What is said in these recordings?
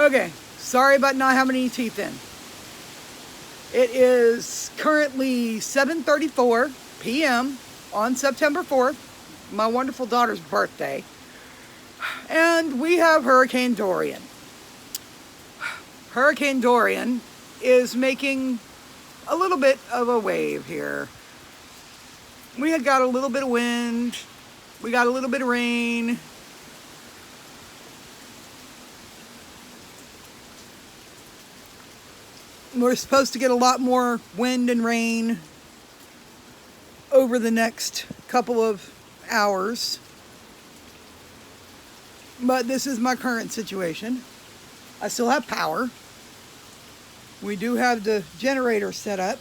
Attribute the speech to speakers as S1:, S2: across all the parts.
S1: Okay, sorry about not having any teeth in. It is currently 7:34 p.m. on September 4th, my wonderful daughter's birthday, and we have Hurricane Dorian. Hurricane Dorian is making a little bit of a wave here. We had got a little bit of wind, we got a little bit of rain. We're supposed to get a lot more wind and rain over the next couple of hours. But this is my current situation. I still have power. We do have the generator set up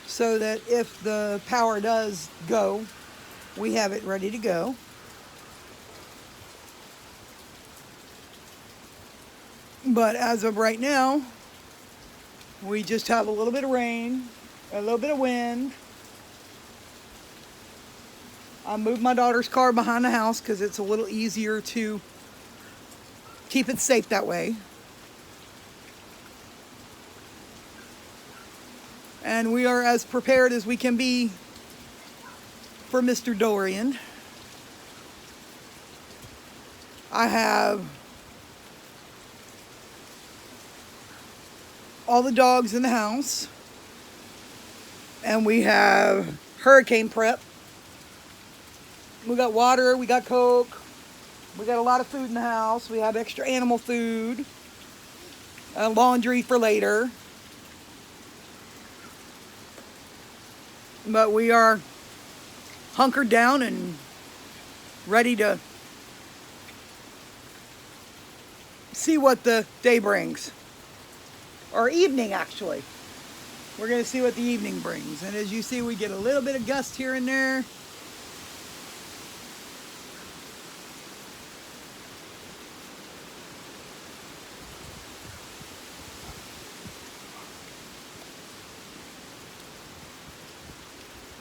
S1: so that if the power does go, we have it ready to go. But as of right now, we just have a little bit of rain, a little bit of wind. I moved my daughter's car behind the house because it's a little easier to keep it safe that way. And we are as prepared as we can be for Mr. Dorian. I have all the dogs in the house, and we have hurricane prep. We got water, we got Coke, we got a lot of food in the house. We have extra animal food, laundry for later. But we are hunkered down and ready to see what the day brings. Or evening, actually. We're going to see what the evening brings. And as you see, we get a little bit of gust here and there.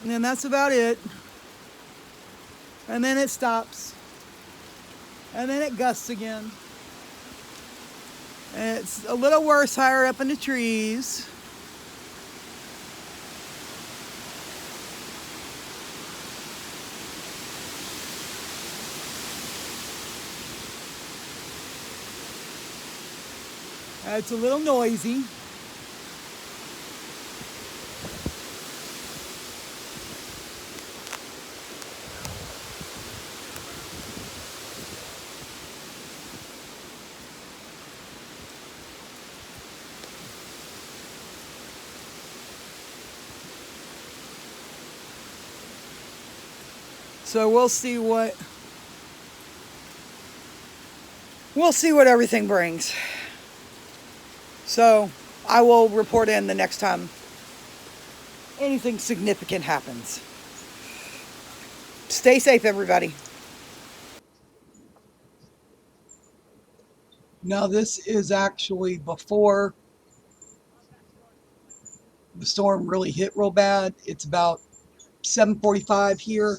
S1: And then that's about it. And then it stops. And then it gusts again. And it's a little worse higher up in the trees. It's a little noisy. So we'll see what everything brings. So I will report in the next time anything significant happens. Stay safe, everybody. Now this is actually before the storm really hit real bad. It's about 7:45 here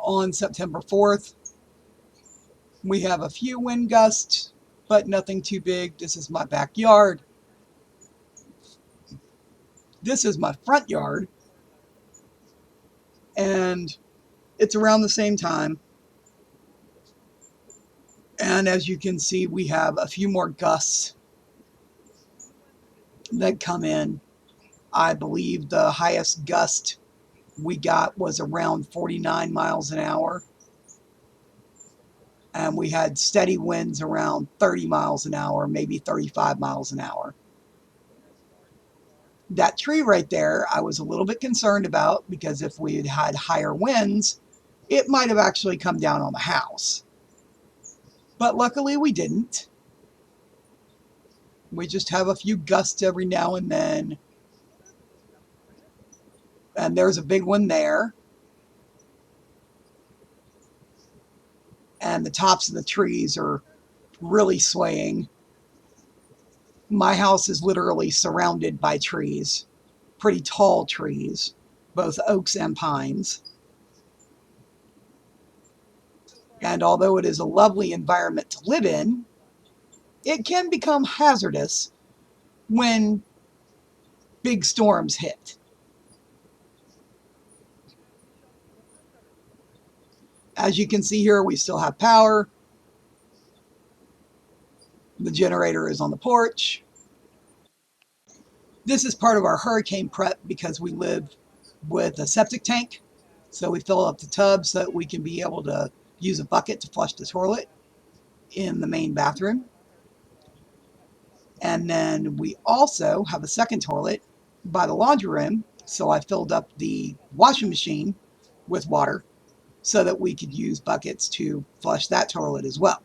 S1: on September 4th. We have a few wind gusts, but nothing too big. This is my backyard. This is my front yard. And it's around the same time. And as you can see, we have a few more gusts that come in. I believe the highest gust we got was around 49 miles an hour. And we had steady winds around 30 miles an hour, maybe 35 miles an hour. That tree right there, I was a little bit concerned about because if we had had higher winds, it might have actually come down on the house. But luckily we didn't. We just have a few gusts every now and then. And there's a big one there. And the tops of the trees are really swaying. My house is literally surrounded by trees, pretty tall trees, both oaks and pines. And although it is a lovely environment to live in, it can become hazardous when big storms hit. As you can see here, we still have power. The generator is on the porch. This is part of our hurricane prep because we live with a septic tank. So we fill up the tub so that we can be able to use a bucket to flush the toilet in the main bathroom. And then we also have a second toilet by the laundry room. So I filled up the washing machine with water so that we could use buckets to flush that toilet as well.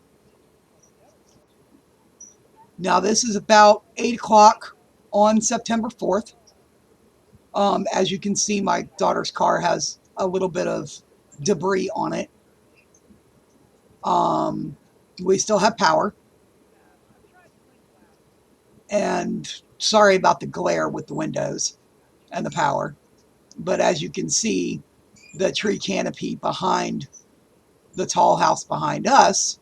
S1: Now this is about 8 o'clock on September 4th. As you can see, my daughter's car has a little bit of debris on it. We still have power. And sorry about the glare with the windows and the power. But as you can see, the tree canopy behind the tall house behind us,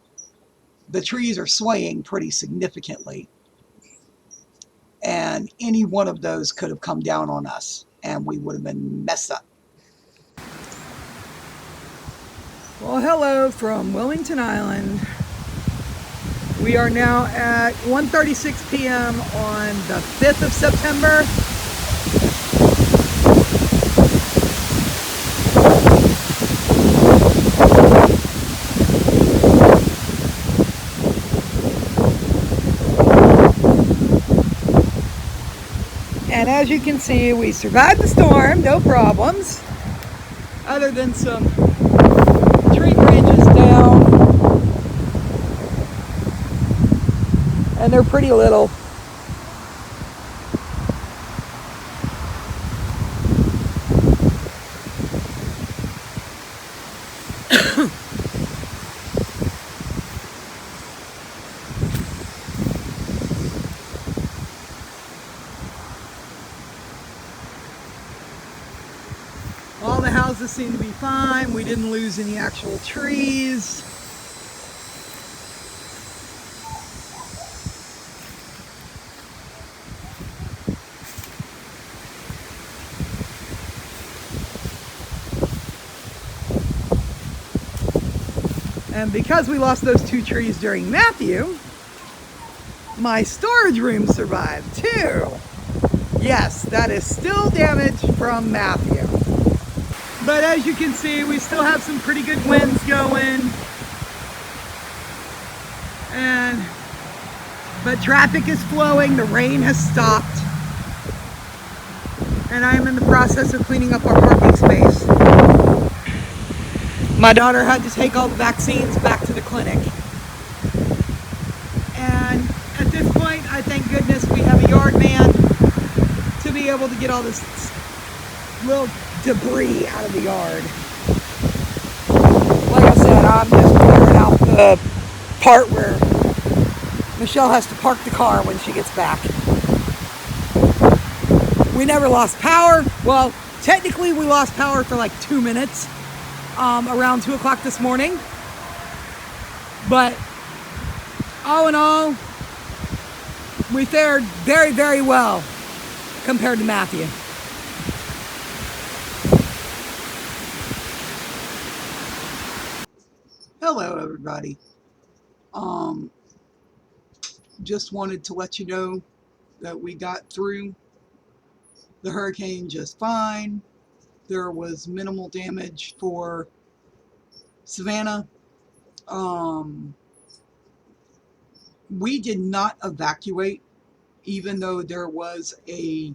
S1: the trees are swaying pretty significantly. And any one of those could have come down on us and we would have been messed up. Well, hello from Wilmington Island. We are now at 1:36 p.m. on the 5th of September. And as you can see, we survived the storm, no problems, other than some tree branches down, and they're pretty little. All the houses seem to be fine. We didn't lose any actual trees. And because we lost those 2 trees during Matthew, my storage room survived too. Yes, that is still damage from Matthew. But as you can see, we still have some pretty good winds going. But traffic is flowing, the rain has stopped. And I am in the process of cleaning up our parking space. My daughter had to take all the vaccines back to the clinic. And at this point, I thank goodness we have a yard man to be able to get all this little debris out of the yard. Like I said, I'm just clearing out the part where Michelle has to park the car when she gets back. We never lost power. Well, technically we lost power for like 2 minutes around 2 o'clock this morning. But all in all, we fared very, very well compared to Matthew. Hello, everybody. Just wanted to let you know that we got through the hurricane just fine. There was minimal damage for Savannah. We did not evacuate, even though there was a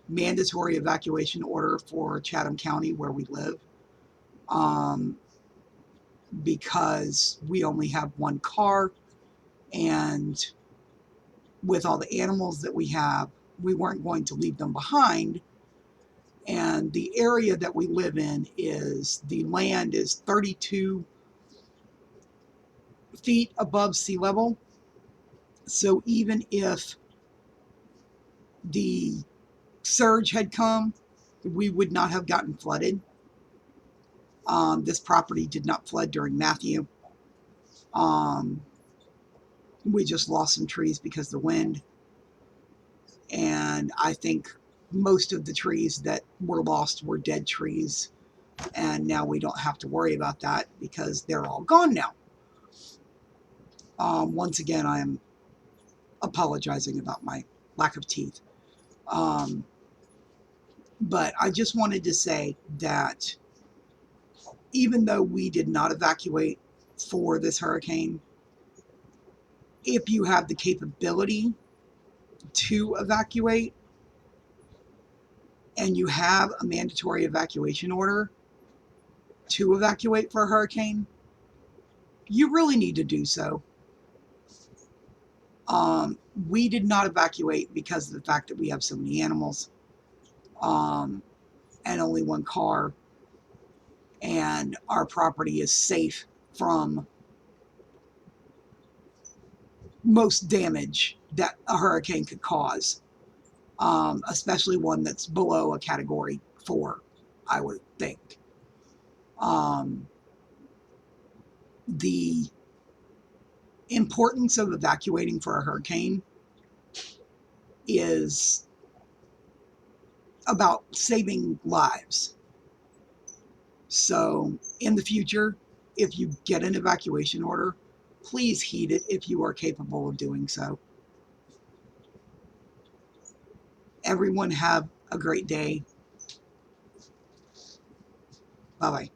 S1: mandatory evacuation order for Chatham County where we live, because we only have one car, and with all the animals that we have, we weren't going to leave them behind. And the area that we live in is, the land is 32 feet above sea level. So even if the surge had come, we would not have gotten flooded. This property did not flood during Matthew.
S2: Um, we just lost some trees because of the wind. And I think most of the trees that were lost were dead trees. And now we don't have to worry about that because they're all gone now. Once again, I am apologizing about my lack of teeth. Um, but I just wanted to say that even though we did not evacuate for this hurricane, if you have the capability to evacuate and you have a mandatory evacuation order to evacuate for a hurricane, you really need to do so. We did not evacuate because of the fact that we have so many animals and only one car, and our property is safe from most damage that a hurricane could cause, especially one that's below a category 4, I would think. The importance of evacuating for a hurricane is about saving lives. So in the future, if you get an evacuation order, please heed it if you are capable of doing so. Everyone have a great day. Bye-bye.